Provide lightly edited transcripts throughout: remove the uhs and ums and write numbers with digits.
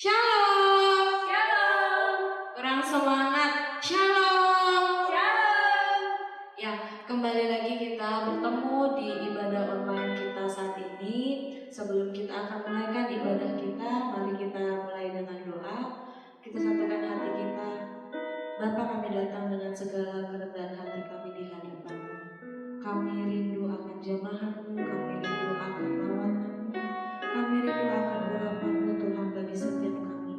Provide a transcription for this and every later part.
Shalom, Shalom. kurang semangat. Shalom. Shalom. Ya, kembali lagi kita bertemu di ibadah online kita saat ini. Sebelum kita akan mulaikan ibadah kita, mari kita mulai dengan doa. Kita satukan hati kita. Bapa, kami datang dengan segala kerendahan hati kami di hadapan-Mu. Kami rindu akan jamahan-Mu, kami rindu akan lawanan-Mu, kami rindu akan urapan-Mu Tuhan bagi setiap kami,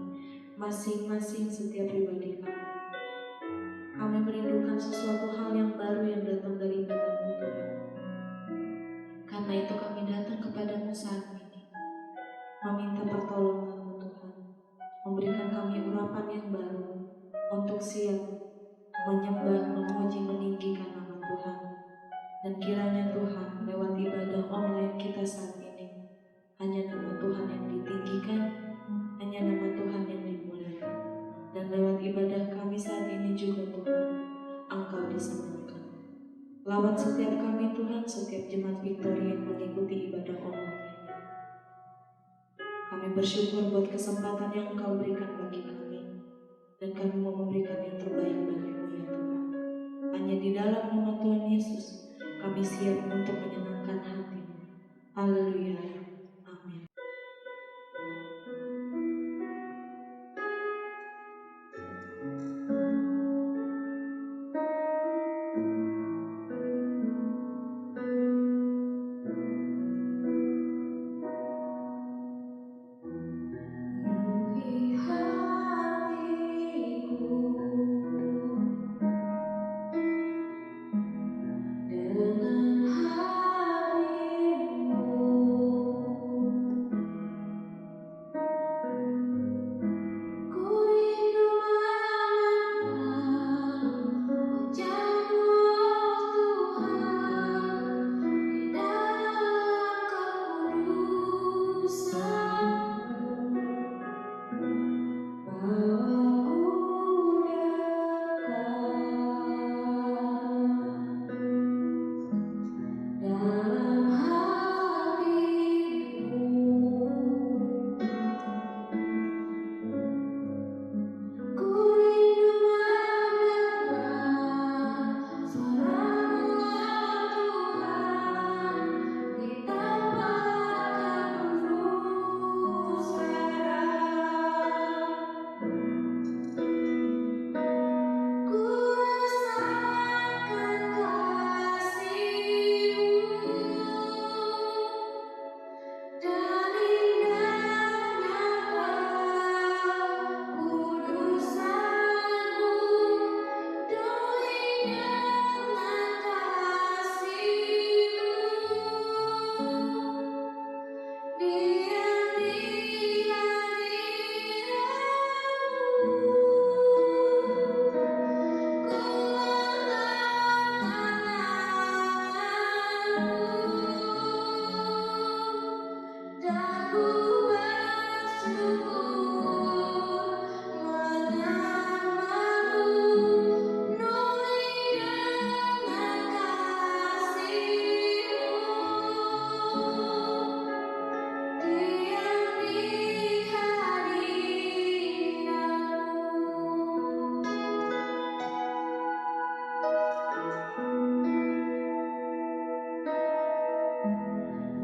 masing-masing setiap pribadi kami. Kami merindukan sesuatu hal yang baru yang datang daripada-Mu Tuhan. Karena itu kami datang kepada-Mu saat ini, meminta pertolongan-Mu Tuhan, memberikan kami urapan yang baru untuk siap menyembah, memuji, meninggikan nama Tuhan. Dan kiranya Tuhan lewat ibadah online kita saat ini, hanya nama Tuhan yang ditinggikan, hanya nama Tuhan yang dimuliakan. Dan lewat ibadah kami saat ini juga Tuhan, Engkau disenangkan. Lawat setiap kami Tuhan, setiap jemaat Victory yang mengikuti ibadah online ini. Kami bersyukur buat kesempatan yang Engkau berikan bagi kami. Dan kami mau memberikan yang terbaik bagi-Mu ya Tuhan. Hanya di dalam nama Tuhan Yesus, kami siap untuk menyenangkan hati-Mu. Haleluya. Amin. Penuhi hatiku dengan hadirat-Mu. Ku rindu mengenal wajah-Mu, Tuhan, di dalam kekudusan-Mu. Bawaku dekat dalam hati-Mu. Ku rindu mendengar suara-Mu, Tuhan, di tempat berpusara. Ku rasakan kasih-Mu dan indahnya kekudusan-Mu. Doi dengan kasih-Mu, diam di hadirat-Mu. Ku angkat tangan-Mu dan ku bersyukur menyembah-Mu, penuhi dengan kasih-Mu, diam di hadirat-Mu.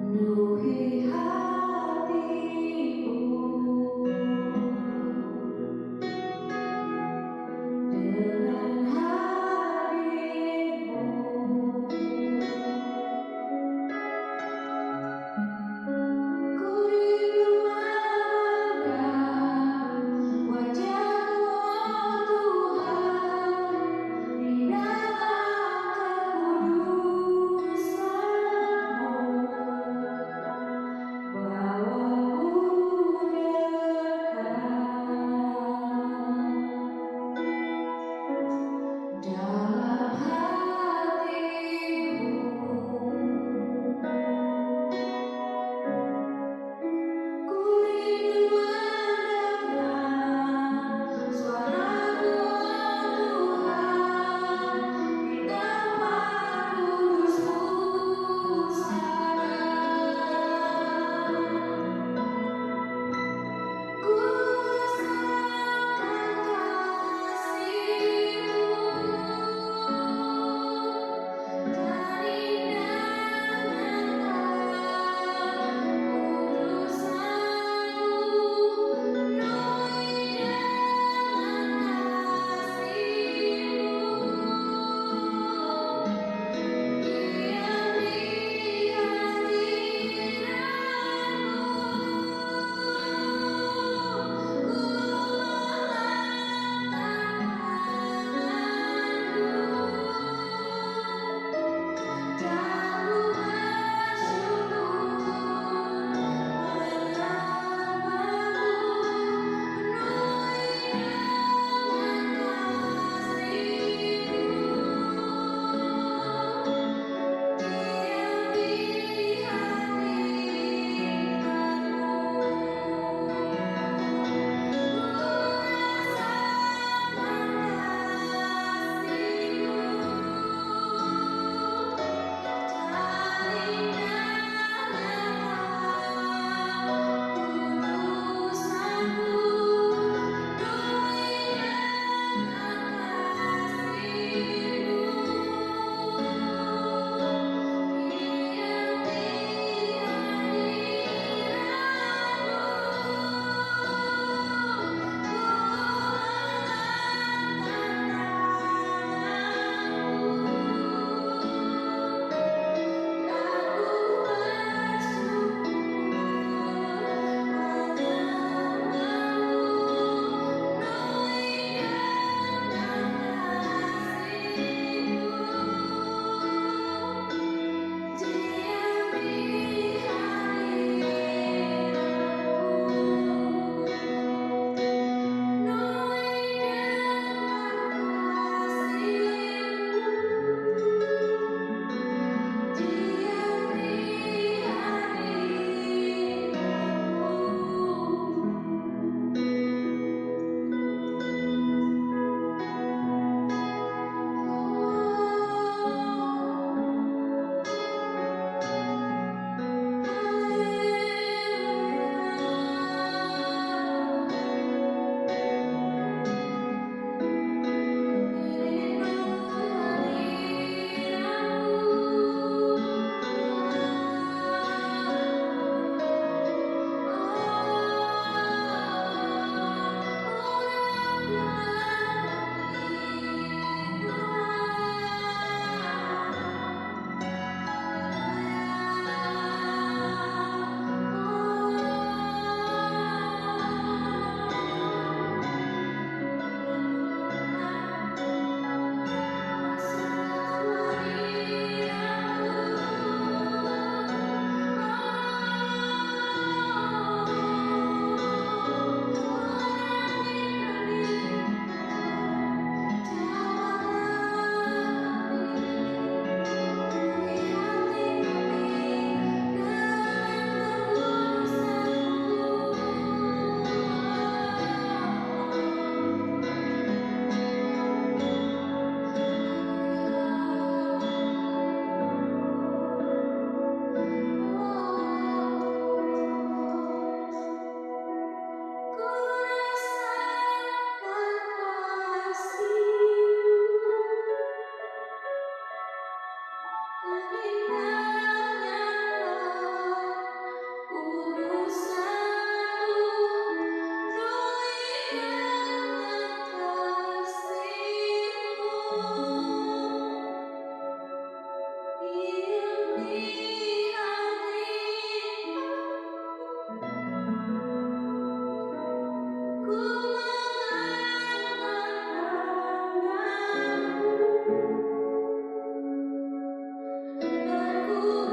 Penuhi hatiku dengan hadir-Mu. Ku rindu memandang wajah-Mu, Tuhan, di dalam kekudusan-Mu. Aku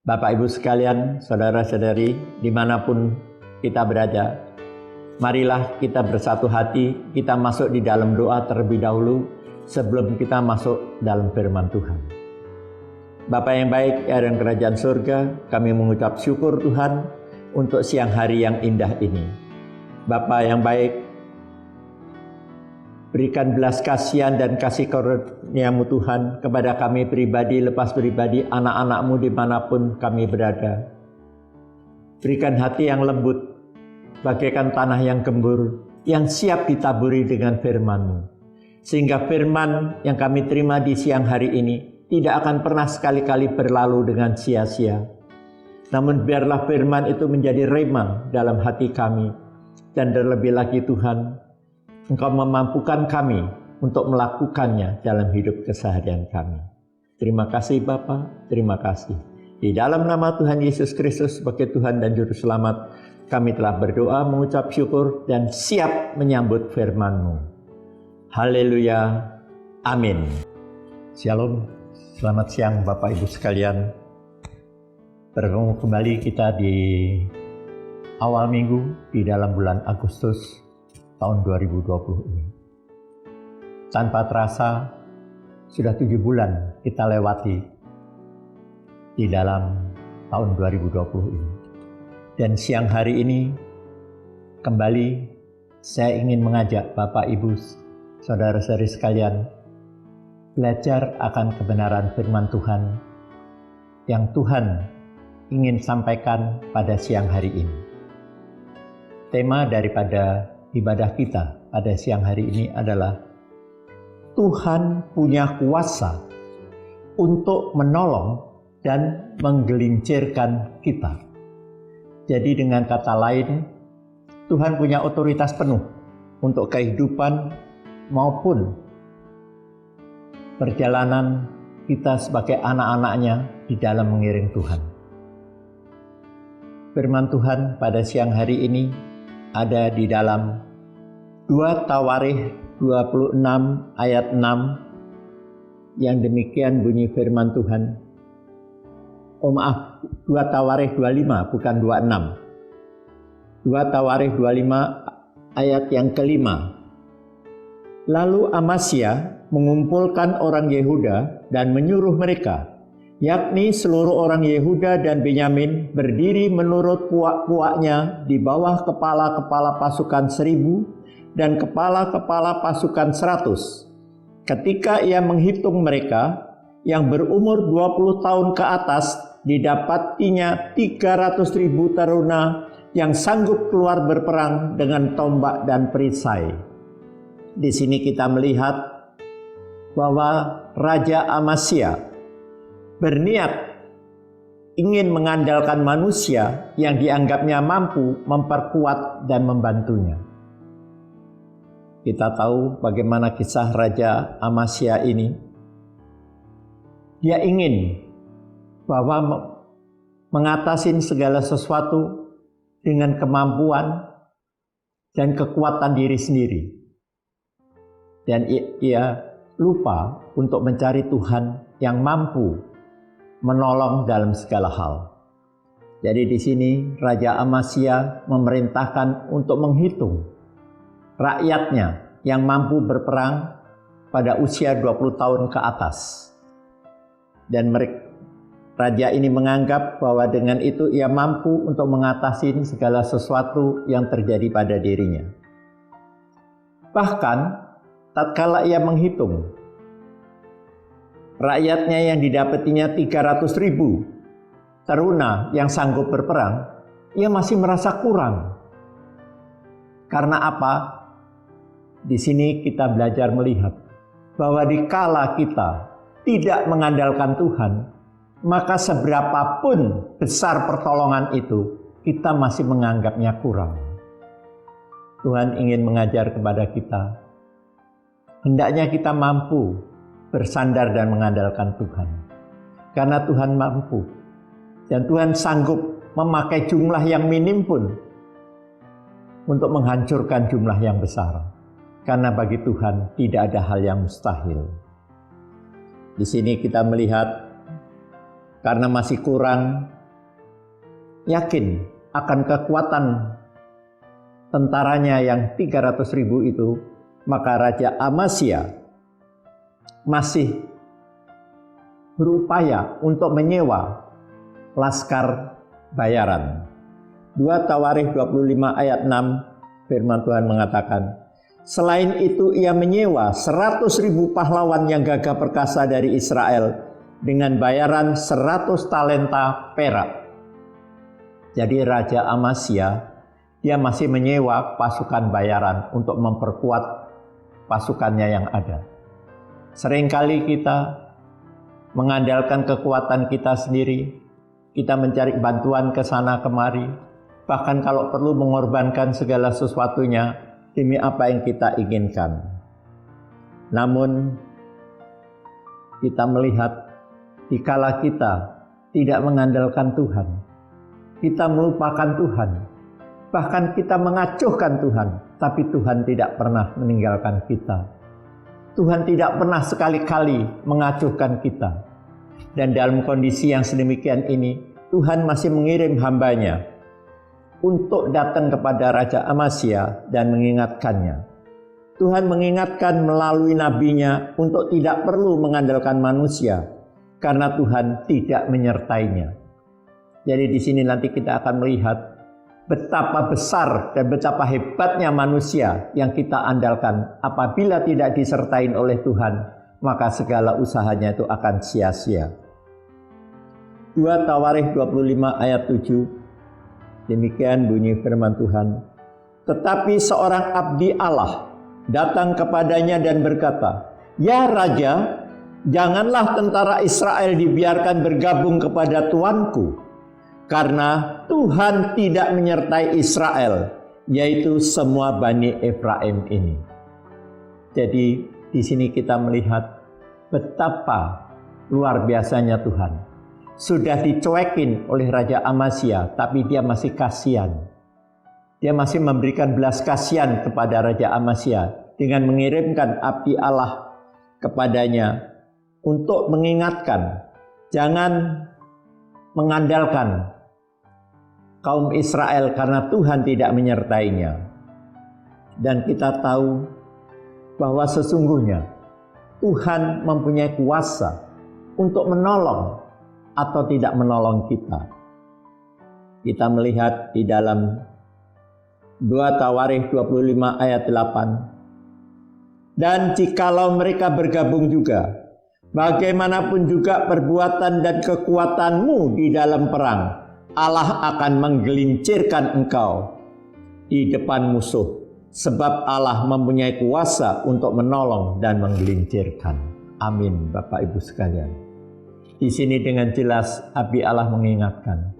Bapak Ibu sekalian, saudara-saudari, dimanapun kita berada, marilah kita bersatu hati, kita masuk di dalam doa terlebih dahulu sebelum kita masuk dalam firman Tuhan. Bapa yang baik, ya dan kerajaan surga, kami mengucap syukur Tuhan untuk siang hari yang indah ini. Bapa yang baik, berikan belas kasihan dan kasih karunia-Mu Tuhan kepada kami pribadi, lepas pribadi, anak-anak-Mu dimanapun kami berada. Berikan hati yang lembut, bagaikan tanah yang gembur, yang siap ditaburi dengan firman-Mu. Sehingga firman yang kami terima di siang hari ini tidak akan pernah sekali-kali berlalu dengan sia-sia. Namun biarlah firman itu menjadi rema dalam hati kami. Dan terlebih lagi Tuhan, Engkau memampukan kami untuk melakukannya dalam hidup keseharian kami. Terima kasih Bapa, terima kasih. Di dalam nama Tuhan Yesus Kristus sebagai Tuhan dan Juru Selamat, kami telah berdoa, mengucap syukur, dan siap menyambut firman-Mu. Haleluya, amin. Shalom, selamat siang Bapak Ibu sekalian. Bertemu kembali kita di awal minggu di dalam bulan Agustus tahun 2020 ini. Tanpa terasa sudah 7 bulan kita lewati di dalam tahun 2020 ini. Dan siang hari ini kembali saya ingin mengajak Bapak Ibu, saudara-saudari sekalian, belajar akan kebenaran firman Tuhan yang Tuhan ingin sampaikan pada siang hari ini. Tema daripada ibadah kita pada siang hari ini adalah Tuhan punya kuasa untuk menolong dan menggelincirkan kita. Jadi dengan kata lain, Tuhan punya otoritas penuh untuk kehidupan maupun perjalanan kita sebagai anak-anaknya di dalam mengiring Tuhan. Firman Tuhan pada siang hari ini ada di dalam 2 Tawarikh 26 ayat 6 yang demikian bunyi firman Tuhan. 2 Tawarikh 25 bukan 26. 2 Tawarikh 25 ayat yang kelima. Lalu Amasya mengumpulkan orang Yehuda dan menyuruh mereka, yakni seluruh orang Yehuda dan Benyamin, berdiri menurut puak-puaknya di bawah kepala-kepala pasukan 1000 dan kepala-kepala pasukan 100. Ketika ia menghitung mereka yang berumur 20 tahun ke atas, didapatinya 300.000 taruna yang sanggup keluar berperang dengan tombak dan perisai. Di sini kita melihat bahwa Raja Amasya berniat ingin mengandalkan manusia yang dianggapnya mampu memperkuat dan membantunya. Kita tahu bagaimana kisah Raja Amasya ini. Dia ingin bahwa mengatasi segala sesuatu dengan kemampuan dan kekuatan diri sendiri. Dan ia lupa untuk mencari Tuhan yang mampu menolong dalam segala hal. Jadi di sini Raja Amasya memerintahkan untuk menghitung rakyatnya yang mampu berperang pada usia 20 tahun ke atas. Dan raja ini menganggap bahwa dengan itu ia mampu untuk mengatasi segala sesuatu yang terjadi pada dirinya. Bahkan tatkala ia menghitung rakyatnya yang didapatinya 300.000 taruna yang sanggup berperang, ia masih merasa kurang. Karena apa? Di sini kita belajar melihat bahwa dikala kita tidak mengandalkan Tuhan, maka seberapapun besar pertolongan itu, kita masih menganggapnya kurang. Tuhan ingin mengajar kepada kita, hendaknya kita mampu bersandar dan mengandalkan Tuhan. Karena Tuhan mampu. Dan Tuhan sanggup memakai jumlah yang minim pun untuk menghancurkan jumlah yang besar. Karena bagi Tuhan tidak ada hal yang mustahil. Di sini kita melihat karena masih kurang, yakin akan kekuatan tentaranya yang 300.000 itu, maka Raja Amasya masih berupaya untuk menyewa laskar bayaran. 2 Tawarikh 25 ayat 6 firman Tuhan mengatakan, selain itu ia menyewa 100.000 pahlawan yang gagah perkasa dari Israel dengan bayaran 100 talenta perak. Jadi Raja Amasya dia masih menyewa pasukan bayaran untuk memperkuat pasukannya yang ada. Seringkali kita mengandalkan kekuatan kita sendiri, kita mencari bantuan ke sana kemari, bahkan kalau perlu mengorbankan segala sesuatunya demi apa yang kita inginkan. Namun kita melihat dikala kita tidak mengandalkan Tuhan, kita melupakan Tuhan, bahkan kita mengacuhkan Tuhan, tapi Tuhan tidak pernah meninggalkan kita. Tuhan tidak pernah sekali-kali mengacuhkan kita. Dan dalam kondisi yang sedemikian ini, Tuhan masih mengirim hamba-Nya untuk datang kepada Raja Amasya dan mengingatkannya. Tuhan mengingatkan melalui nabinya untuk tidak perlu mengandalkan manusia, karena Tuhan tidak menyertainya. Jadi di sini nanti kita akan melihat betapa besar dan betapa hebatnya manusia yang kita andalkan. Apabila tidak disertai oleh Tuhan, maka segala usahanya itu akan sia-sia. 2 Tawarikh 25 ayat 7. Demikian bunyi firman Tuhan. Tetapi seorang abdi Allah datang kepadanya dan berkata, "Ya Raja, janganlah tentara Israel dibiarkan bergabung kepada tuanku, karena Tuhan tidak menyertai Israel, yaitu semua Bani Efraim ini." Jadi di sini kita melihat betapa luar biasanya Tuhan. Sudah dicuekin oleh Raja Amasya, tapi dia masih kasihan. Dia masih memberikan belas kasihan kepada Raja Amasya dengan mengirimkan abdi Allah kepadanya untuk mengingatkan, jangan mengandalkan kaum Israel karena Tuhan tidak menyertainya. Dan kita tahu bahwa sesungguhnya Tuhan mempunyai kuasa untuk menolong atau tidak menolong kita. Kita melihat di dalam 2 Tawarikh 25 ayat 8. Dan jikalau mereka bergabung juga, bagaimanapun juga perbuatan dan kekuatanmu di dalam perang, Allah akan menggelincirkan engkau di depan musuh, sebab Allah mempunyai kuasa untuk menolong dan menggelincirkan. Amin, Bapak Ibu sekalian. Di sini dengan jelas abdi Allah mengingatkan,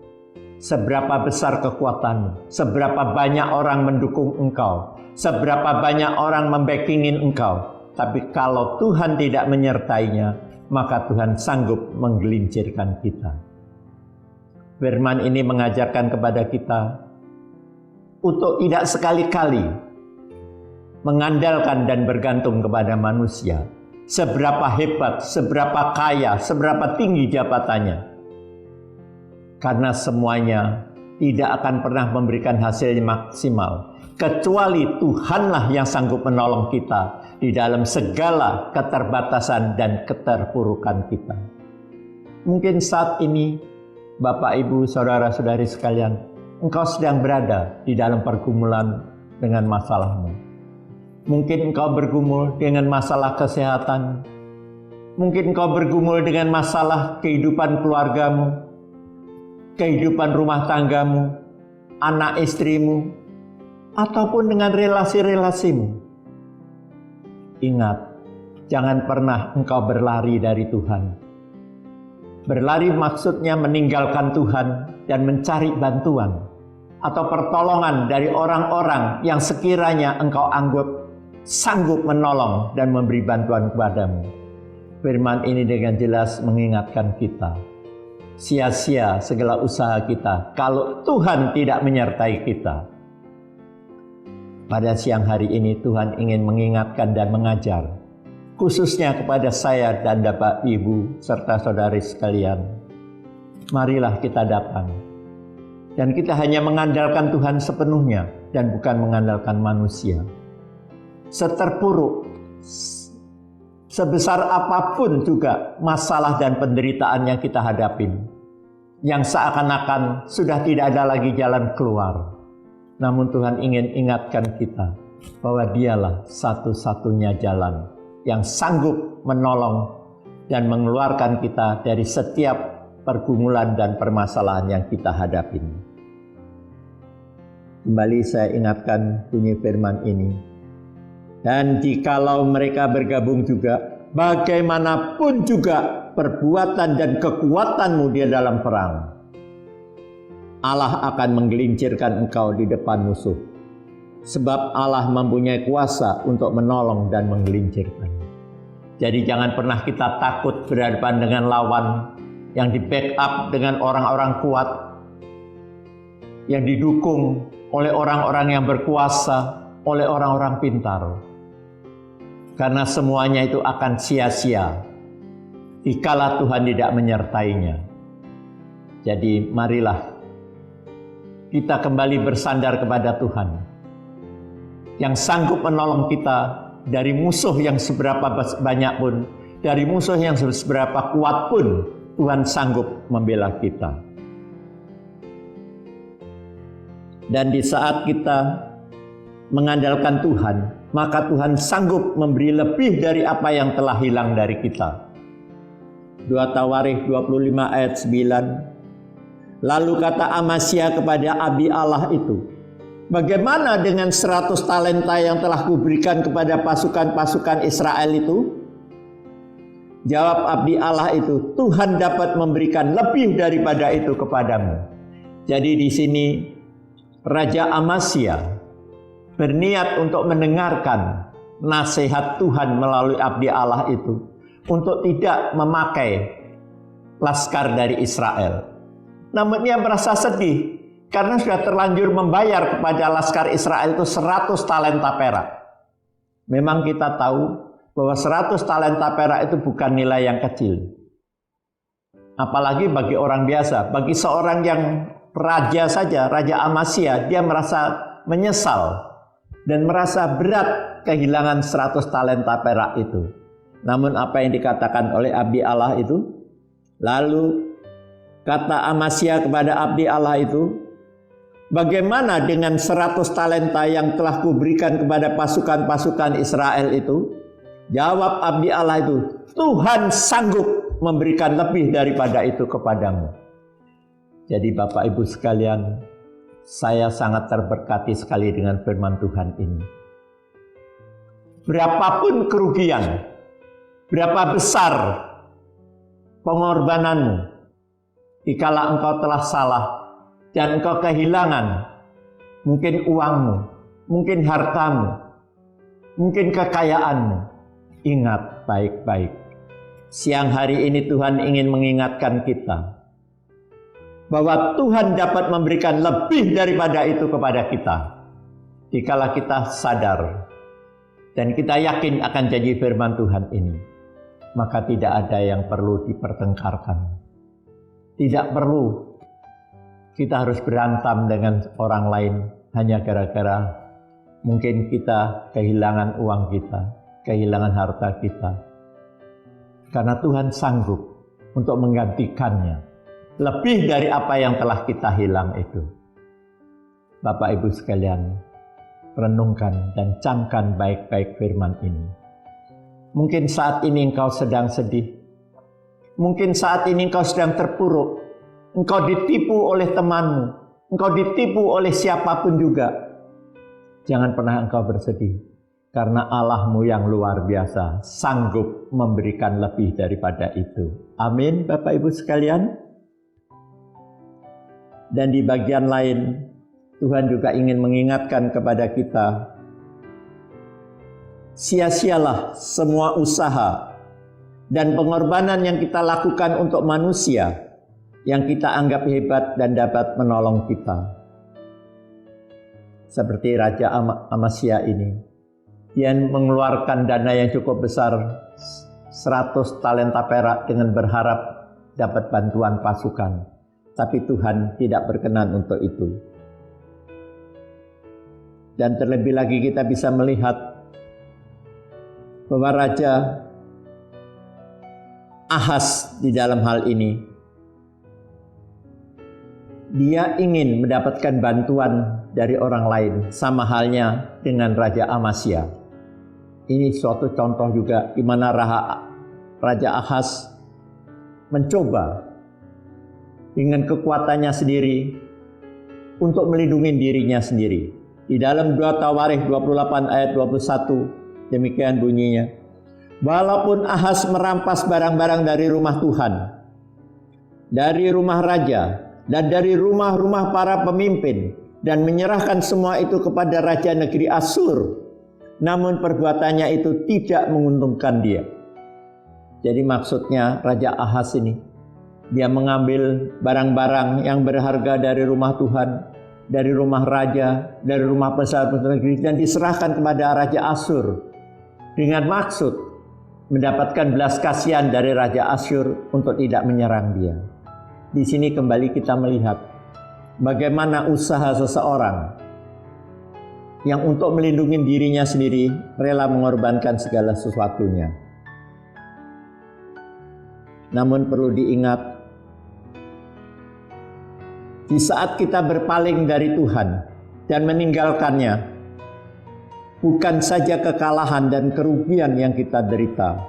seberapa besar kekuatanmu, seberapa banyak orang mendukung engkau, seberapa banyak orang membackingin engkau, tapi kalau Tuhan tidak menyertainya, maka Tuhan sanggup menggelincirkan kita. Firman ini mengajarkan kepada kita untuk tidak sekali-kali mengandalkan dan bergantung kepada manusia. Seberapa hebat, seberapa kaya, seberapa tinggi jabatannya. Karena semuanya tidak akan pernah memberikan hasil maksimal, kecuali Tuhanlah yang sanggup menolong kita di dalam segala keterbatasan dan keterpurukan kita. Mungkin saat ini, Bapak, Ibu, Saudara-saudari sekalian, engkau sedang berada di dalam pergumulan dengan masalahmu. Mungkin engkau bergumul dengan masalah kesehatan. Mungkin engkau bergumul dengan masalah kehidupan keluargamu, kehidupan rumah tanggamu, anak istrimu, ataupun dengan relasi-relasimu. Ingat, jangan pernah engkau berlari dari Tuhan. Berlari maksudnya meninggalkan Tuhan dan mencari bantuan atau pertolongan dari orang-orang yang sekiranya engkau anggap sanggup menolong dan memberi bantuan kepadamu. Firman ini dengan jelas mengingatkan kita, sia-sia segala usaha kita kalau Tuhan tidak menyertai kita. Pada siang hari ini Tuhan ingin mengingatkan dan mengajar, khususnya kepada saya dan Bapak, Ibu, serta saudari sekalian. Marilah kita datang. Dan kita hanya mengandalkan Tuhan sepenuhnya dan bukan mengandalkan manusia. Seterpuruk, sebesar apapun juga masalah dan penderitaan yang kita hadapin, yang seakan-akan sudah tidak ada lagi jalan keluar. Namun Tuhan ingin ingatkan kita bahwa Dialah satu-satunya jalan yang sanggup menolong dan mengeluarkan kita dari setiap pergumulan dan permasalahan yang kita hadapin. Kembali saya ingatkan bunyi firman ini. Dan jikalau mereka bergabung juga, bagaimanapun juga perbuatan dan kekuatanmu di dalam perang, Allah akan menggelincirkan engkau di depan musuh. Sebab Allah mempunyai kuasa untuk menolong dan menggelincirkan. Jadi jangan pernah kita takut berhadapan dengan lawan yang di-backup dengan orang-orang kuat, yang didukung oleh orang-orang yang berkuasa, oleh orang-orang pintar. Karena semuanya itu akan sia-sia dikala Tuhan tidak menyertainya. Jadi marilah kita kembali bersandar kepada Tuhan yang sanggup menolong kita dari musuh yang seberapa banyak pun, dari musuh yang seberapa kuat pun, Tuhan sanggup membela kita. Dan di saat kita mengandalkan Tuhan, maka Tuhan sanggup memberi lebih dari apa yang telah hilang dari kita. 2 Tawarikh 25 ayat 9. Lalu kata Amasya kepada abdi Allah itu, bagaimana dengan 100 talenta yang telah kuberikan kepada pasukan-pasukan Israel itu? Jawab abdi Allah itu, Tuhan dapat memberikan lebih daripada itu kepadamu. Jadi di sini Raja Amasya berniat untuk mendengarkan nasihat Tuhan melalui abdi Allah itu untuk tidak memakai laskar dari Israel. Namun ia merasa sedih karena sudah terlanjur membayar kepada laskar Israel itu 100 talenta perak. Memang kita tahu bahwa 100 talenta perak itu bukan nilai yang kecil. Apalagi bagi orang biasa, bagi seorang yang raja saja, Raja Amasya, dia merasa menyesal dan merasa berat kehilangan 100 talenta perak itu. Namun apa yang dikatakan oleh abdi Allah itu? Lalu kata Amasya kepada abdi Allah itu, bagaimana dengan 100 talenta yang telah kuberikan kepada pasukan-pasukan Israel itu? Jawab abdi Allah itu, Tuhan sanggup memberikan lebih daripada itu kepadamu. Jadi Bapak Ibu sekalian, saya sangat terberkati sekali dengan firman Tuhan ini. Berapapun kerugian, berapa besar pengorbananmu, dikala engkau telah salah dan engkau kehilangan mungkin uangmu, mungkin hartamu, mungkin kekayaanmu, ingat baik-baik. Siang hari ini Tuhan ingin mengingatkan kita bahwa Tuhan dapat memberikan lebih daripada itu kepada kita dikala kita sadar dan kita yakin akan janji firman Tuhan ini. Maka tidak ada yang perlu dipertengkarkan. Tidak perlu kita harus berantem dengan orang lain hanya gara-gara mungkin kita kehilangan uang kita, kehilangan harta kita. Karena Tuhan sanggup untuk menggantikannya lebih dari apa yang telah kita hilang itu. Bapak Ibu sekalian, renungkan dan camkan baik-baik firman ini. Mungkin saat ini engkau sedang sedih. Mungkin saat ini engkau sedang terpuruk. Engkau ditipu oleh temanmu. Engkau ditipu oleh siapapun juga. Jangan pernah engkau bersedih. Karena Allahmu yang luar biasa sanggup memberikan lebih daripada itu. Amin Bapak Ibu sekalian. Dan di bagian lain, Tuhan juga ingin mengingatkan kepada kita, sia-sialah semua usaha dan pengorbanan yang kita lakukan untuk manusia yang kita anggap hebat dan dapat menolong kita. Seperti Raja Amasya ini, dia mengeluarkan dana yang cukup besar, 100 talenta perak dengan berharap dapat bantuan pasukan. tapi Tuhan tidak berkenan untuk itu. Dan terlebih lagi kita bisa melihat bahwa Raja Ahaz di dalam hal ini, dia ingin mendapatkan bantuan dari orang lain, sama halnya dengan Raja Amasya. Ini suatu contoh juga di mana Raja Ahaz mencoba dengan kekuatannya sendiri untuk melindungi dirinya sendiri. Di dalam 2 Tawarikh 28 ayat 21 demikian bunyinya. Walaupun Ahaz merampas barang-barang dari rumah Tuhan, dari rumah raja, dan dari rumah-rumah para pemimpin, dan menyerahkan semua itu kepada raja negeri Asyur, namun perbuatannya itu tidak menguntungkan dia. Jadi maksudnya Raja Ahaz ini, dia mengambil barang-barang yang berharga dari rumah Tuhan, dari rumah raja, dari rumah pesawat-pesawat negeri, dan diserahkan kepada Raja Asyur dengan maksud mendapatkan belas kasihan dari Raja Asyur untuk tidak menyerang dia. Di sini kembali kita melihat bagaimana usaha seseorang yang untuk melindungi dirinya sendiri rela mengorbankan segala sesuatunya. Namun perlu diingat, di saat kita berpaling dari Tuhan dan meninggalkannya, bukan saja kekalahan dan kerugian yang kita derita,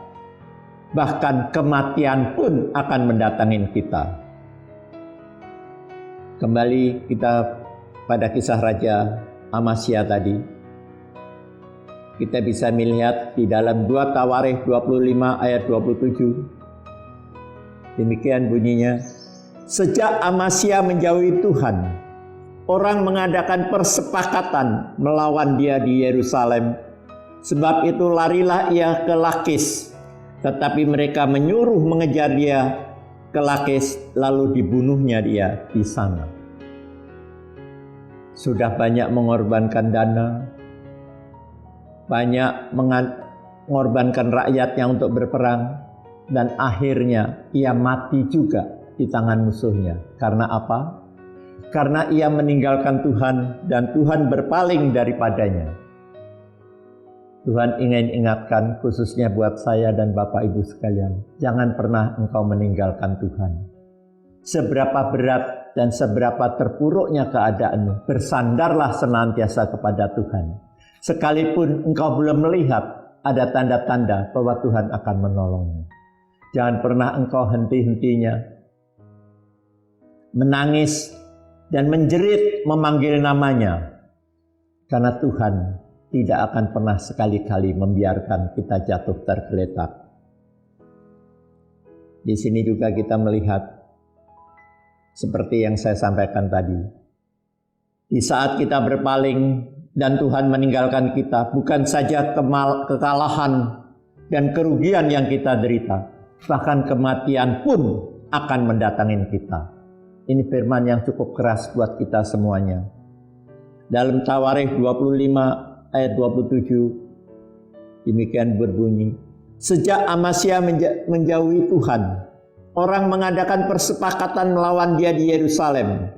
bahkan kematian pun akan mendatangi kita. Kembali kita pada kisah Raja Amasya tadi. Kita bisa melihat di dalam 2 Tawarikh 25 ayat 27. Demikian bunyinya. Sejak Amasya menjauhi Tuhan, orang mengadakan persepakatan melawan dia di Yerusalem. Sebab itu larilah ia ke Lakis, tetapi mereka menyuruh mengejar dia ke Lakis, lalu dibunuhnya dia di sana. Sudah banyak mengorbankan dana, banyak mengorbankan rakyatnya untuk berperang, dan akhirnya ia mati juga di tangan musuhnya. Karena apa? Karena ia meninggalkan Tuhan dan Tuhan berpaling daripadanya. Tuhan ingin ingatkan khususnya buat saya dan Bapak Ibu sekalian, jangan pernah engkau meninggalkan Tuhan. Seberapa berat dan seberapa terpuruknya keadaanmu, bersandarlah senantiasa kepada Tuhan. Sekalipun engkau belum melihat ada tanda-tanda bahwa Tuhan akan menolongmu. Jangan pernah engkau henti-hentinya menangis dan menjerit memanggil namanya, karena Tuhan tidak akan pernah sekali-kali membiarkan kita jatuh tergeletak. Di sini juga kita melihat seperti yang saya sampaikan tadi. Di saat kita berpaling dan Tuhan meninggalkan kita, bukan saja kekalahan dan kerugian yang kita derita, bahkan kematian pun akan mendatangi kita. Ini firman yang cukup keras buat kita semuanya. Dalam Tawarikh 25 ayat 27 demikian berbunyi. Sejak Amasya menjauhi Tuhan, orang mengadakan persepakatan melawan dia di Yerusalem.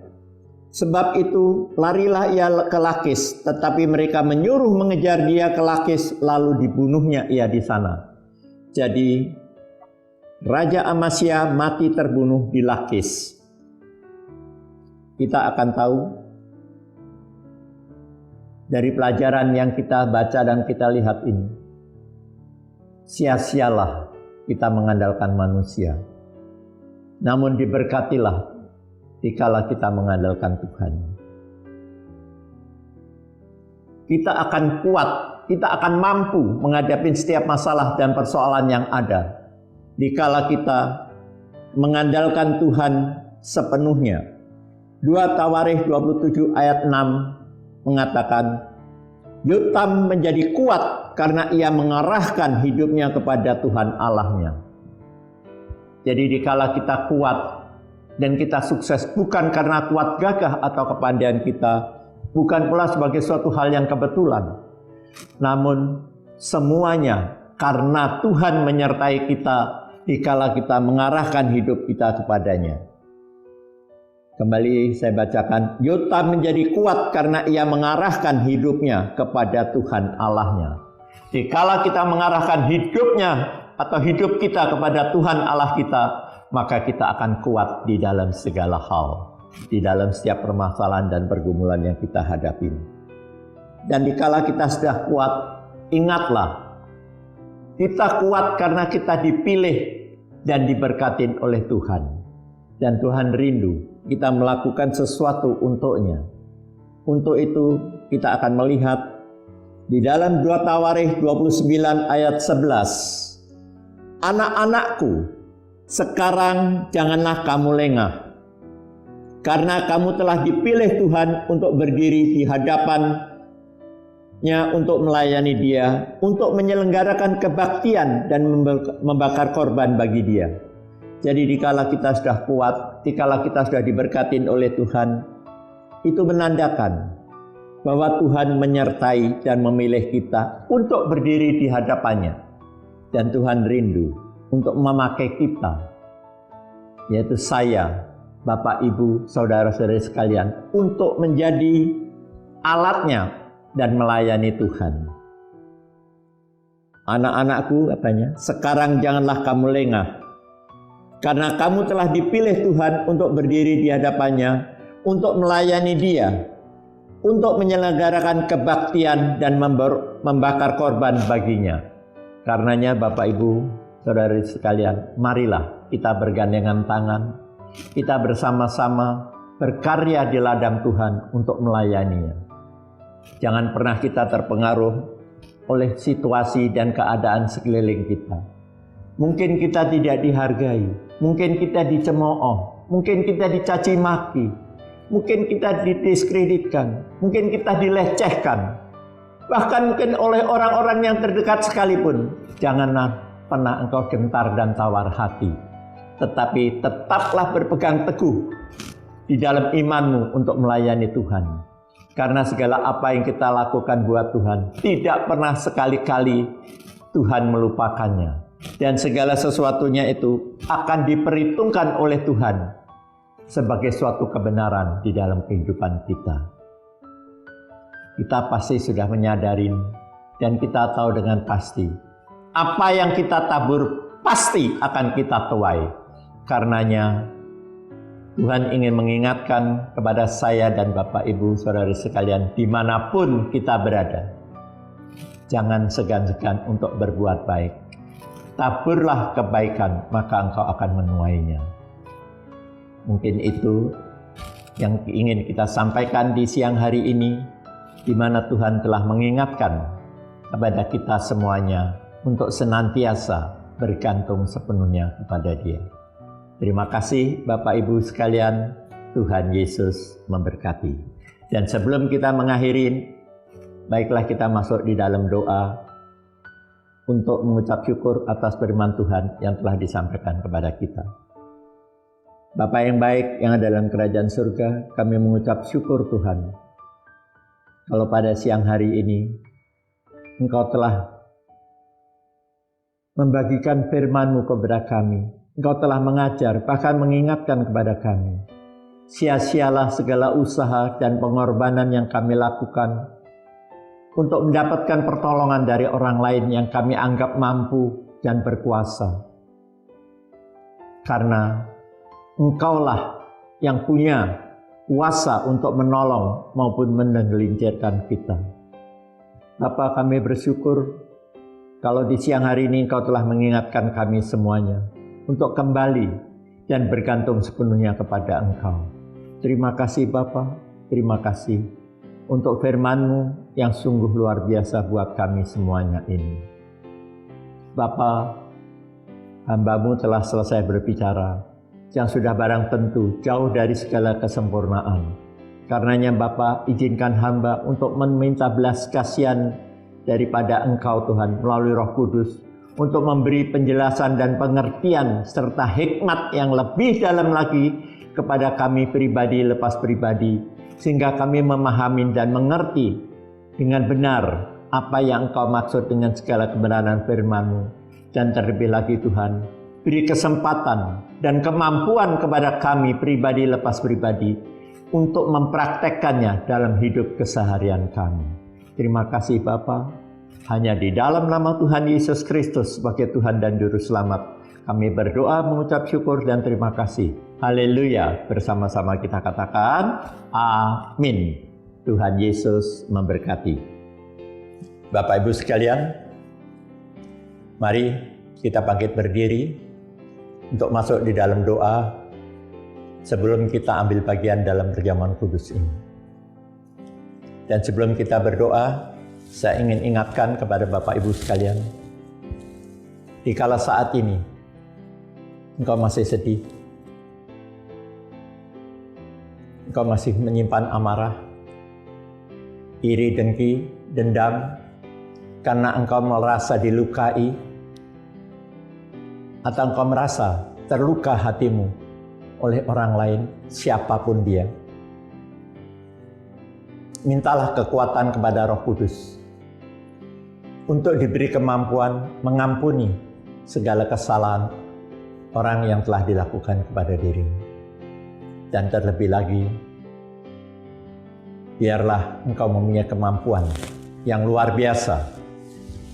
Sebab itu larilah ia ke Lakis, tetapi mereka menyuruh mengejar dia ke Lakis, lalu dibunuhnya ia di sana. Jadi Raja Amasya mati terbunuh di Lakis. Kita akan tahu dari pelajaran yang kita baca dan kita lihat ini, sia-sialah kita mengandalkan manusia, namun diberkatilah dikala kita mengandalkan Tuhan. Kita akan kuat, kita akan mampu menghadapi setiap masalah dan persoalan yang ada dikala kita mengandalkan Tuhan sepenuhnya. 2 Tawarikh 27 ayat 6 mengatakan, Yotam menjadi kuat karena ia mengarahkan hidupnya kepada Tuhan Allahnya. Jadi dikala kita kuat dan kita sukses, bukan karena kuat gagah atau kepandaian kita, bukan pula sebagai suatu hal yang kebetulan, namun semuanya karena Tuhan menyertai kita dikala kita mengarahkan hidup kita kepadanya. Kembali saya bacakan, Yotam menjadi kuat karena ia mengarahkan hidupnya kepada Tuhan Allahnya. Dikala kita mengarahkan hidupnya atau hidup kita kepada Tuhan Allah kita, maka kita akan kuat di dalam segala hal, di dalam setiap permasalahan dan pergumulan yang kita hadapi. Dan dikala kita sudah kuat, ingatlah, kita kuat karena kita dipilih dan diberkatin oleh Tuhan. Dan Tuhan rindu kita melakukan sesuatu untuknya. Untuk itu kita akan melihat di dalam 2 Tawarikh 29 ayat 11. Anak-anakku, sekarang janganlah kamu lengah, karena kamu telah dipilih Tuhan untuk berdiri di hadapan-Nya untuk melayani Dia, untuk menyelenggarakan kebaktian dan membakar korban bagi Dia. Jadi dikala kita sudah kuat, dikala kita sudah diberkatin oleh Tuhan, itu menandakan bahwa Tuhan menyertai dan memilih kita untuk berdiri di hadapannya. Dan Tuhan rindu untuk memakai kita, yaitu saya, Bapak, Ibu, saudara-saudari sekalian, untuk menjadi alatnya dan melayani Tuhan. Anak-anakku, katanya, sekarang janganlah kamu lengah, karena kamu telah dipilih Tuhan untuk berdiri di hadapannya, untuk melayani Dia, untuk menyelenggarakan kebaktian dan membakar korban baginya. Karenanya Bapak Ibu, saudara sekalian, marilah kita bergandengan tangan, kita bersama-sama berkarya di ladang Tuhan untuk melayaninya. Jangan pernah kita terpengaruh oleh situasi dan keadaan sekeliling kita. Mungkin kita tidak dihargai, mungkin kita dicemooh, mungkin kita dicaci maki, mungkin kita didiskreditkan, mungkin kita dilecehkan, bahkan mungkin oleh orang-orang yang terdekat sekalipun. Janganlah pernah engkau gentar dan tawar hati, tetapi tetaplah berpegang teguh di dalam imanmu untuk melayani Tuhan. Karena segala apa yang kita lakukan buat Tuhan, tidak pernah sekali-kali Tuhan melupakannya. Dan segala sesuatunya itu akan diperhitungkan oleh Tuhan sebagai suatu kebenaran di dalam kehidupan kita. Kita pasti sudah menyadari dan kita tahu dengan pasti, apa yang kita tabur pasti akan kita tuai. Karenanya Tuhan ingin mengingatkan kepada saya dan Bapak Ibu saudara sekalian, dimanapun kita berada, jangan segan-segan untuk berbuat baik. Taburlah kebaikan, maka engkau akan menuainya. Mungkin itu yang ingin kita sampaikan di siang hari ini, di mana Tuhan telah mengingatkan kepada kita semuanya untuk senantiasa bergantung sepenuhnya kepada Dia. Terima kasih Bapak Ibu sekalian, Tuhan Yesus memberkati. Dan sebelum kita mengakhiri, baiklah kita masuk di dalam doa untuk mengucap syukur atas firman Tuhan yang telah disampaikan kepada kita. Bapa yang baik yang ada dalam kerajaan surga, kami mengucap syukur Tuhan, kalau pada siang hari ini Engkau telah membagikan firman-Mu kepada kami. Engkau telah mengajar, bahkan mengingatkan kepada kami. Sia-sialah segala usaha dan pengorbanan yang kami lakukan untuk mendapatkan pertolongan dari orang lain yang kami anggap mampu dan berkuasa. Karena Engkaulah yang punya kuasa untuk menolong maupun menggelincirkan kita. Bapa, kami bersyukur kalau di siang hari ini Engkau telah mengingatkan kami semuanya untuk kembali dan bergantung sepenuhnya kepada Engkau. Terima kasih Bapa, terima kasih untuk firman-Mu yang sungguh luar biasa buat kami semuanya ini. Bapa, hamba-Mu telah selesai berbicara, yang sudah barang tentu jauh dari segala kesempurnaan. Karenanya Bapa, izinkan hamba untuk meminta belas kasihan daripada Engkau Tuhan melalui Roh Kudus, untuk memberi penjelasan dan pengertian serta hikmat yang lebih dalam lagi kepada kami pribadi lepas pribadi, sehingga kami memahami dan mengerti dengan benar apa yang Engkau maksud dengan segala kebenaran firman-Mu. Dan terlebih lagi Tuhan, beri kesempatan dan kemampuan kepada kami pribadi lepas pribadi untuk mempraktekkannya dalam hidup keseharian kami. Terima kasih Bapa. Hanya di dalam nama Tuhan Yesus Kristus sebagai Tuhan dan Juru Selamat, kami berdoa mengucap syukur dan terima kasih. Haleluya. Bersama-sama kita katakan, amin. Tuhan Yesus memberkati. Bapak Ibu sekalian, mari kita bangkit berdiri untuk masuk di dalam doa sebelum kita ambil bagian dalam perjamuan kudus ini. Dan sebelum kita berdoa, saya ingin ingatkan kepada Bapak Ibu sekalian, dikala saat ini engkau masih sedih, engkau masih menyimpan amarah, iri, dengki, dendam, karena engkau merasa dilukai, atau engkau merasa terluka hatimu oleh orang lain, siapapun dia. Mintalah kekuatan kepada Roh Kudus untuk diberi kemampuan mengampuni segala kesalahan orang yang telah dilakukan kepada dirimu. Dan terlebih lagi, biarlah engkau mempunyai kemampuan yang luar biasa.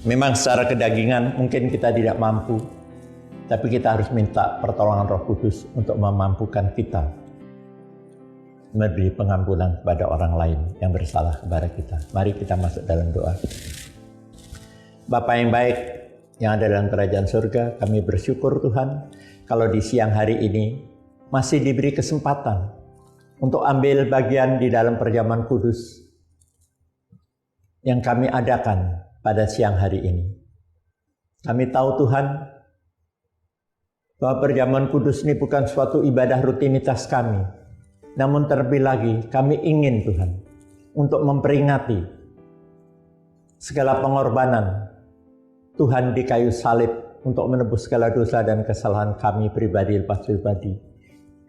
Memang secara kedagingan mungkin kita tidak mampu, tapi kita harus minta pertolongan Roh Kudus untuk memampukan kita memberi pengampunan kepada orang lain yang bersalah kepada kita. Mari kita masuk dalam doa. Bapa yang baik yang ada dalam kerajaan surga, kami bersyukur Tuhan kalau di siang hari ini masih diberi kesempatan untuk ambil bagian di dalam perjamuan kudus yang kami adakan pada siang hari ini. Kami tahu Tuhan bahwa perjamuan kudus ini bukan suatu ibadah rutinitas kami, namun terlebih lagi kami ingin Tuhan untuk memperingati segala pengorbanan Tuhan di kayu salib untuk menebus segala dosa dan kesalahan kami pribadi lepas pribadi,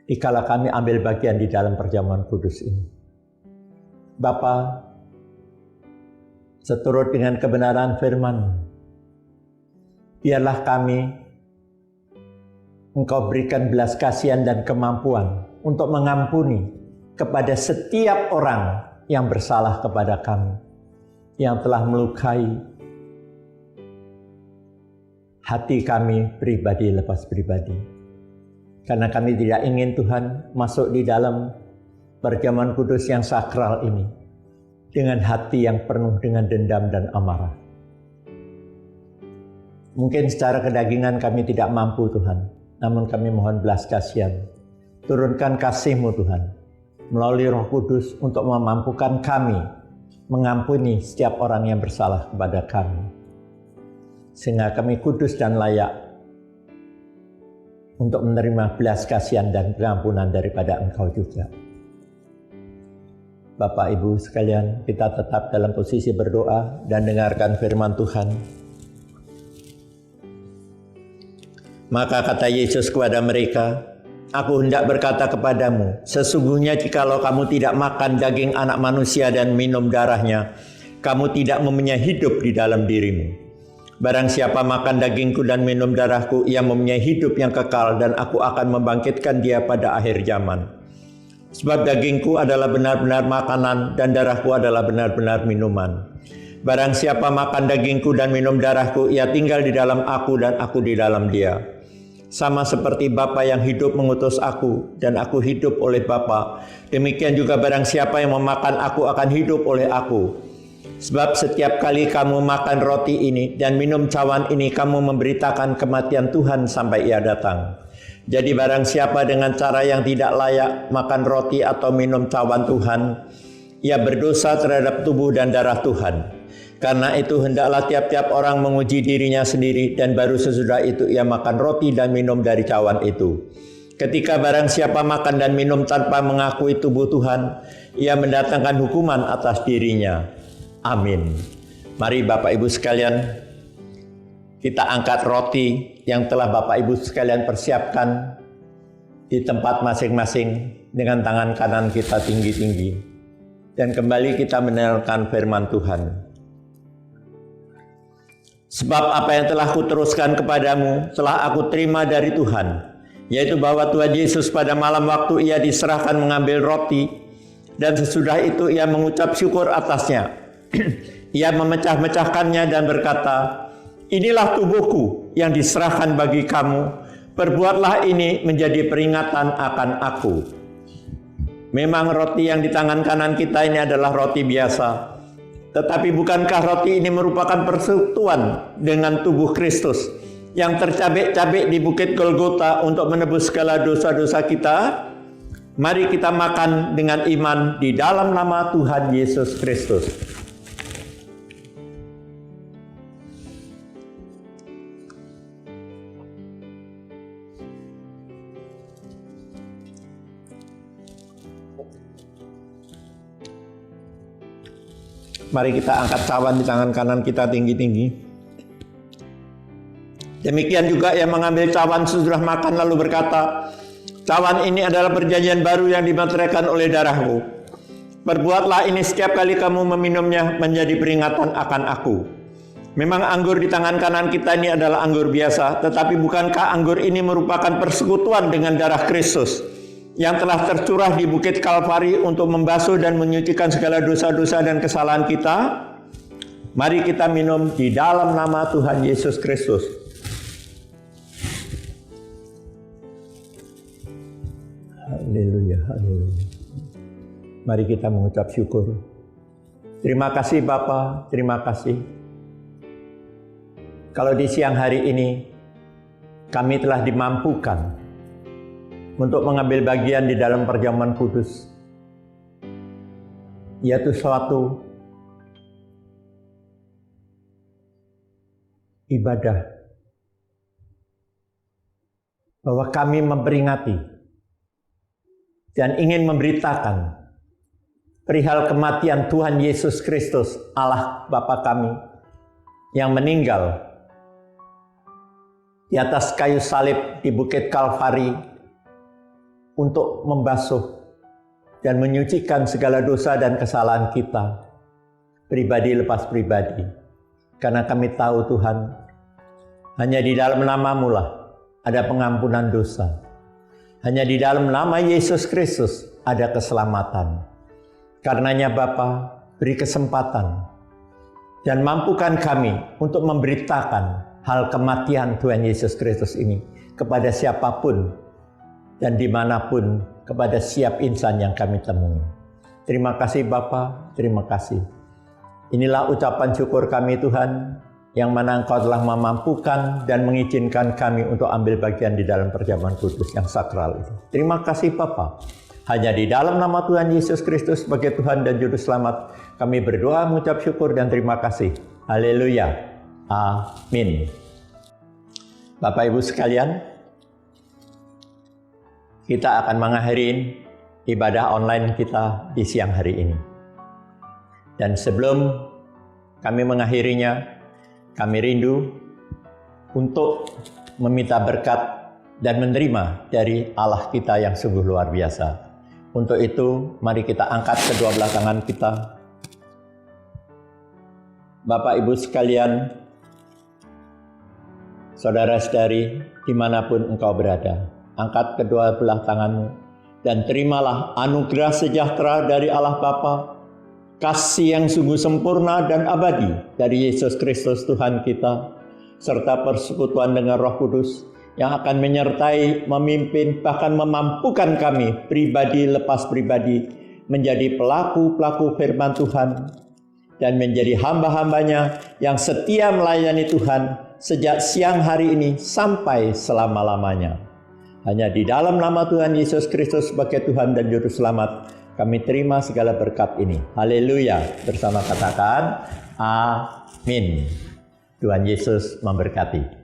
dikala kami ambil bagian di dalam perjamuan kudus ini. Bapa, seturut dengan kebenaran firman, biarlah kami Engkau berikan belas kasihan dan kemampuan untuk mengampuni kepada setiap orang yang bersalah kepada kami, yang telah melukai hati kami pribadi lepas pribadi. Karena kami tidak ingin Tuhan masuk di dalam perjamuan kudus yang sakral ini dengan hati yang penuh dengan dendam dan amarah. Mungkin secara kedagingan kami tidak mampu Tuhan, namun kami mohon belas kasihan. Turunkan kasih-Mu Tuhan melalui Roh Kudus untuk memampukan kami mengampuni setiap orang yang bersalah kepada kami, sehingga kami kudus dan layak untuk menerima belas kasihan dan pengampunan daripada Engkau juga. Bapak Ibu sekalian, kita tetap dalam posisi berdoa dan dengarkan firman Tuhan. Maka kata Yesus kepada mereka, Aku hendak berkata kepadamu, sesungguhnya jikalau kamu tidak makan daging anak manusia dan minum darahnya, kamu tidak mempunyai hidup di dalam dirimu. Barang siapa makan dagingku dan minum darahku, ia mempunyai hidup yang kekal, dan aku akan membangkitkan dia pada akhir zaman. Sebab dagingku adalah benar-benar makanan, dan darahku adalah benar-benar minuman. Barang siapa makan dagingku dan minum darahku, ia tinggal di dalam aku dan aku di dalam dia. Sama seperti Bapa yang hidup mengutus aku, dan aku hidup oleh Bapa, demikian juga barang siapa yang memakan aku akan hidup oleh aku. Sebab setiap kali kamu makan roti ini dan minum cawan ini, kamu memberitakan kematian Tuhan sampai ia datang. Jadi barang siapa dengan cara yang tidak layak makan roti atau minum cawan Tuhan, ia berdosa terhadap tubuh dan darah Tuhan. Karena itu hendaklah tiap-tiap orang menguji dirinya sendiri, dan baru sesudah itu ia makan roti dan minum dari cawan itu. Ketika barang siapa makan dan minum tanpa mengakui tubuh Tuhan, ia mendatangkan hukuman atas dirinya. Amin. Mari Bapak Ibu sekalian, kita angkat roti yang telah Bapak Ibu sekalian persiapkan di tempat masing-masing dengan tangan kanan kita tinggi-tinggi. Dan kembali kita mendengarkan firman Tuhan. Sebab apa yang telah kuteruskan kepadamu telah aku terima dari Tuhan, yaitu bahwa Tuhan Yesus pada malam waktu ia diserahkan mengambil roti, dan sesudah itu ia mengucap syukur atasnya. Ia memecah-mecahkannya dan berkata, "Inilah tubuhku yang diserahkan bagi kamu. Perbuatlah ini menjadi peringatan akan aku." Memang roti yang di tangan kanan kita ini adalah roti biasa. Tetapi bukankah roti ini merupakan persekutuan dengan tubuh Kristus yang tercabik-cabik di bukit Golgota untuk menebus segala dosa-dosa kita? Mari kita makan dengan iman di dalam nama Tuhan Yesus Kristus. Mari kita angkat cawan di tangan kanan kita tinggi-tinggi. Demikian juga yang mengambil cawan sesudah makan lalu berkata, "Cawan ini adalah perjanjian baru yang dimateraikan oleh darahku. Perbuatlah ini setiap kali kamu meminumnya menjadi peringatan akan aku." Memang anggur di tangan kanan kita ini adalah anggur biasa, tetapi bukankah anggur ini merupakan persekutuan dengan darah Kristus yang telah tercurah di bukit Kalvari untuk membasuh dan menyucikan segala dosa-dosa dan kesalahan kita? Mari kita minum di dalam nama Tuhan Yesus Kristus. Haleluya, haleluya. Mari kita mengucap syukur. Terima kasih Bapa, terima kasih. Kalau di siang hari ini kami telah dimampukan untuk mengambil bagian di dalam perjamuan kudus, yaitu suatu ibadah bahwa kami memperingati dan ingin memberitakan perihal kematian Tuhan Yesus Kristus, Allah Bapa kami, yang meninggal di atas kayu salib di bukit Kalvari untuk membasuh dan menyucikan segala dosa dan kesalahan kita, pribadi lepas pribadi. Karena kami tahu Tuhan, hanya di dalam nama-Mu lah ada pengampunan dosa. Hanya di dalam nama Yesus Kristus ada keselamatan. Karenanya Bapa, beri kesempatan dan mampukan kami untuk memberitakan hal kematian Tuhan Yesus Kristus ini kepada siapapun dan dimanapun, kepada setiap insan yang kami temui. Terima kasih Bapa, terima kasih. Inilah ucapan syukur kami Tuhan, yang mana Engkau telah memampukan dan mengizinkan kami untuk ambil bagian di dalam perjamuan kudus yang sakral itu. Terima kasih Bapa. Hanya di dalam nama Tuhan Yesus Kristus sebagai Tuhan dan Juru Selamat, kami berdoa mengucap syukur dan terima kasih. Haleluya. Amin. Bapak Ibu sekalian, kita akan mengakhiri ibadah online kita di siang hari ini. Dan sebelum kami mengakhirinya, kami rindu untuk meminta berkat dan menerima dari Allah kita yang sungguh luar biasa. Untuk itu, mari kita angkat kedua belah tangan kita. Bapak Ibu sekalian, saudara-saudari, dimanapun engkau berada, angkat kedua belah tanganmu dan terimalah anugerah sejahtera dari Allah Bapa, kasih yang sungguh sempurna dan abadi dari Yesus Kristus Tuhan kita, serta persekutuan dengan Roh Kudus yang akan menyertai, memimpin, bahkan memampukan kami pribadi lepas pribadi menjadi pelaku-pelaku firman Tuhan dan menjadi hamba-hambanya yang setia melayani Tuhan sejak siang hari ini sampai selama-lamanya. Hanya di dalam nama Tuhan Yesus Kristus sebagai Tuhan dan Juru Selamat, kami terima segala berkat ini. Haleluya. Bersama katakan, amin. Tuhan Yesus memberkati.